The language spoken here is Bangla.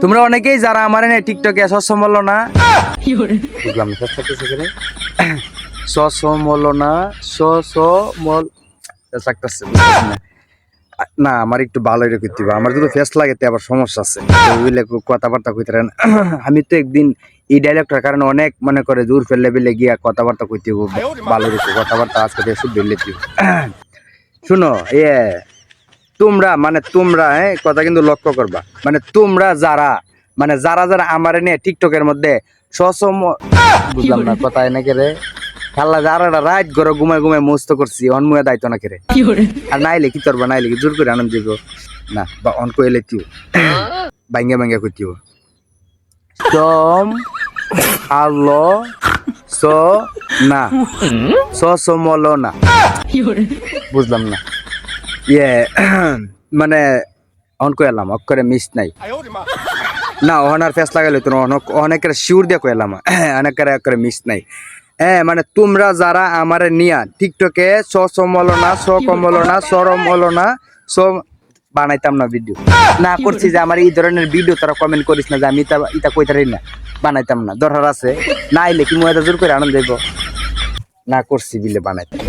তোমরা অনেকেই যারা আমার এনে টিকটকে সসমল না বুঝলাম না সসমল না সসমল না আমার একটু ভালোই রেখে আমার যদি ফেস লাগে আবার সমস্যা আছে বুঝলে কথাবার্তা কইতে আমি তো একদিন এই ডায়লগটার কারণে অনেক মনে করে দূর ফেললে বেলে গিয়া কথাবার্তা কইতে ভালো রেখে কথাবার্তা আজকে দিয়ে শুধু বেলে শুনো তোমরা মানে তোমরা কথা কিন্তু লক্ষ্য করবা মানে তোমরা যারা যারা আমার নিয়ে টিকটকের মধ্যে সসম বুঝলাম না কথা নাকি রে খাল্লা যারা রাত ঘরে ঘুমায় মস্ত করছি অনমুয়া দায়িত্ব না কেরে আর নাইলে কি করবা নাইলে কি জোর করে আনন্দ দিব না বা অন কইলে তিও ভাঙ্গা কইতিও সম আলো স না সসমল না বুঝলাম না মানে অন কইলাম অক্ষরে মিস নাই না ওনার ফেস লাগাইলে তো অনেকের শিউর দিয়ে কইলাম অনেকের অক্ষরে মিস নাই মানে তোমরা যারা আমার নিয়া টিকটকে সকমলনা সরম হলো না বানাইতাম না ভিডিও না করছি যে আমার এই ধরনের ভিডিও তারা কমেন্ট করিস না যে আমি ইটা কইতারি না বানাইতাম না দরকার আছে না আইলে কি ময়দা জোর করে আনন্দ দেব না করছি বিলে বানাইতাম